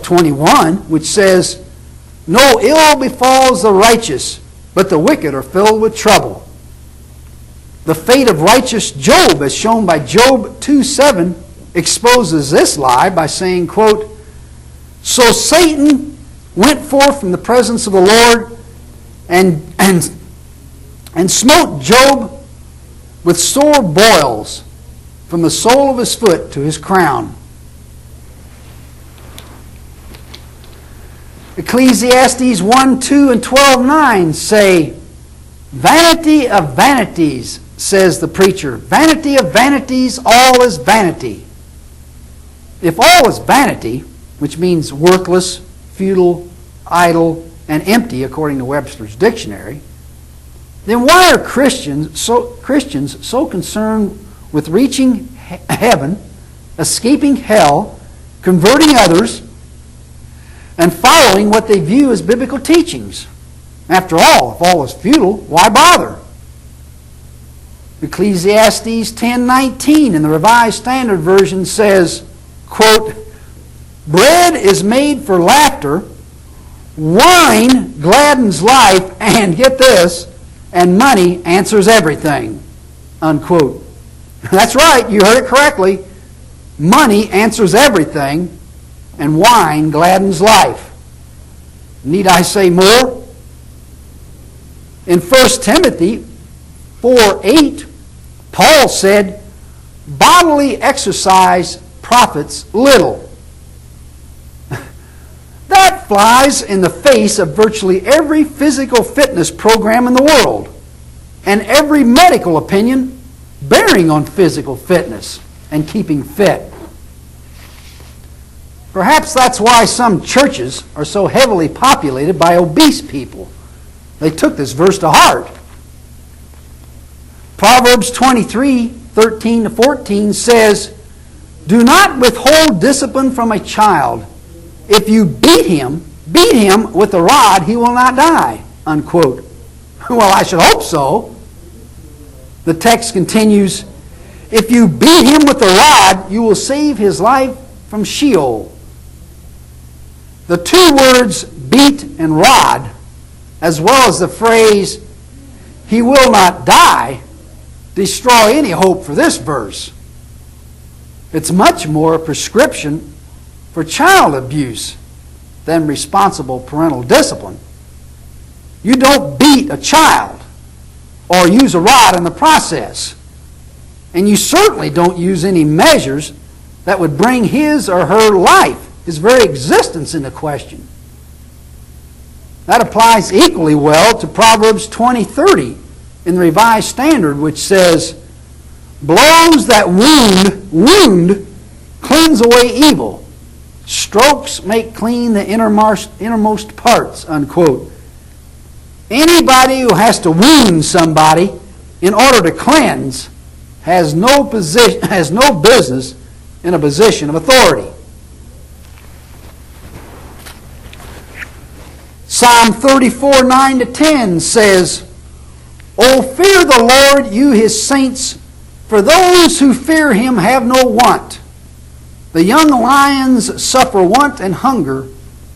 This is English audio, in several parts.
21, which says, "No ill befalls the righteous, but the wicked are filled with trouble." The fate of righteous Job, as shown by Job 2:7, exposes this lie by saying, quote, "So Satan went forth from the presence of the Lord and smote Job with sore boils from the sole of his foot to his crown." Ecclesiastes 1:2 and 12:9 say, "Vanity of vanities, says the preacher. Vanity of vanities, all is vanity." If all is vanity, which means worthless, futile, idle, and empty, according to Webster's dictionary, then why are Christians so concerned with reaching heaven, escaping hell, converting others, and following what they view as biblical teachings? After all, if all is futile, why bother? Ecclesiastes 10:19 in the Revised Standard Version says, quote, "Bread is made for laughter, wine gladdens life, and get this, and money answers everything," unquote. That's right, you heard it correctly. Money answers everything, and wine gladdens life. Need I say more? In 1 Timothy 4:8, Paul said, "Bodily exercise profits little." That flies in the face of virtually every physical fitness program in the world and every medical opinion bearing on physical fitness and keeping fit. Perhaps that's why some churches are so heavily populated by obese people. They took this verse to heart. Proverbs 23:13-14 says, "Do not withhold discipline from a child. If you beat him with a rod, he will not die," unquote. Well, I should hope so. The text continues, "If you beat him with a rod, you will save his life from Sheol." The two words beat and rod, as well as the phrase, "he will not die," destroy any hope for this verse. It's much more a prescription for child abuse than responsible parental discipline. You don't beat a child or use a rod in the process. And you certainly don't use any measures that would bring his or her life, his very existence, into question. That applies equally well to Proverbs 20:30 in the Revised Standard, which says, "Blows that wound cleanse away evil. Strokes make clean the innermost parts," unquote. Anybody who has to wound somebody in order to cleanse has no business in a position of authority. Psalm 34:9-10 says, "O fear the Lord, you his saints, for those who fear him have no want. The young lions suffer want and hunger,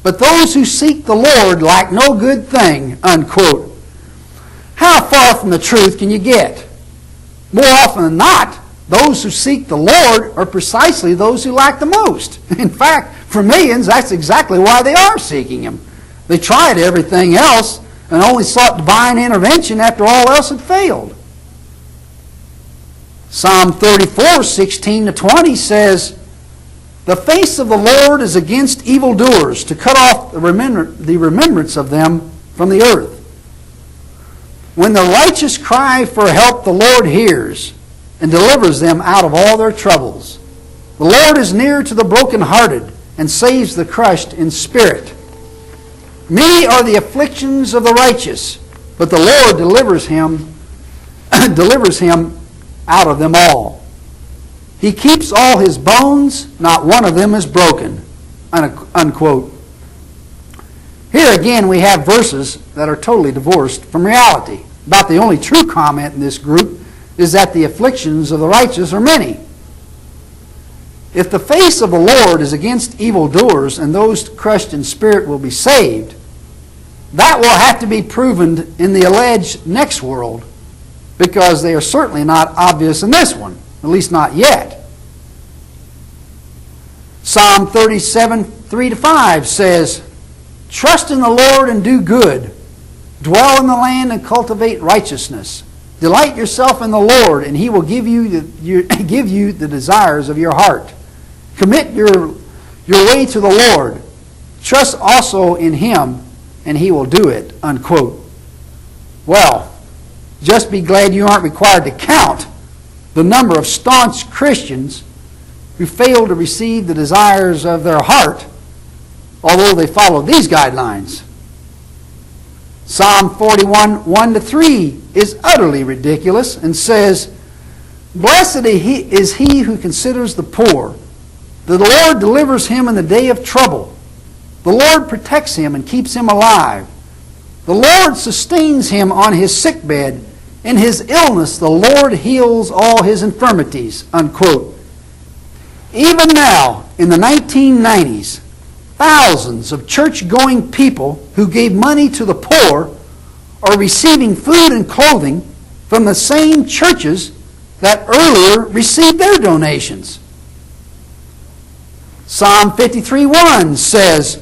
but those who seek the Lord lack no good thing," unquote. How far from the truth can you get? More often than not, those who seek the Lord are precisely those who lack the most. In fact, for millions, that's exactly why they are seeking him. They tried everything else and only sought divine intervention after all else had failed. Psalm 34:16-20 says, "The face of the Lord is against evildoers, to cut off the remembrance of them from the earth. When the righteous cry for help, the Lord hears and delivers them out of all their troubles. The Lord is near to the brokenhearted and saves the crushed in spirit. Many are the afflictions of the righteous, but the Lord delivers him out of them all. He keeps all his bones, not one of them is broken," unquote. Here again we have verses that are totally divorced from reality. About the only true comment in this group is that the afflictions of the righteous are many. If the face of the Lord is against evildoers and those crushed in spirit will be saved, that will have to be proven in the alleged next world, because they are certainly not obvious in this one, at least not yet. Psalm 37, 3-5 says, "Trust in the Lord and do good. Dwell in the land and cultivate righteousness. Delight yourself in the Lord, and He will give you the desires of your heart. Commit your way to the Lord. Trust also in Him, and He will do it," unquote. Well, just be glad you aren't required to count the number of staunch Christians who fail to receive the desires of their heart, although they follow these guidelines. Psalm 41, 1-3 is utterly ridiculous and says, "Blessed is he who considers the poor. The Lord delivers him in the day of trouble. The Lord protects him and keeps him alive. The Lord sustains him on his sickbed. In his illness, the Lord heals all his infirmities," unquote. Even now, in the 1990s, thousands of church-going people who gave money to the poor are receiving food and clothing from the same churches that earlier received their donations. Psalm 53:1 says,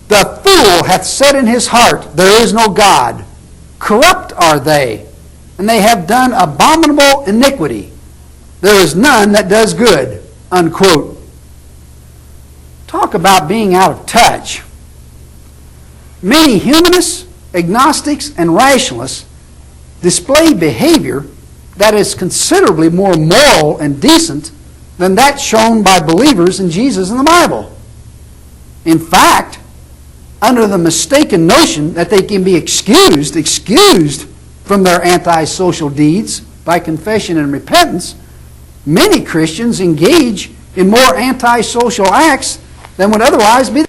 "The fool hath said in his heart, there is no God. Corrupt are they, and they have done abominable iniquity. There is none that does good," unquote. Talk about being out of touch. Many humanists, agnostics, and rationalists display behavior that is considerably more moral and decent than that shown by believers in Jesus and the Bible. In fact, under the mistaken notion that they can be excused from their antisocial deeds by confession and repentance, many Christians engage in more antisocial acts than would otherwise be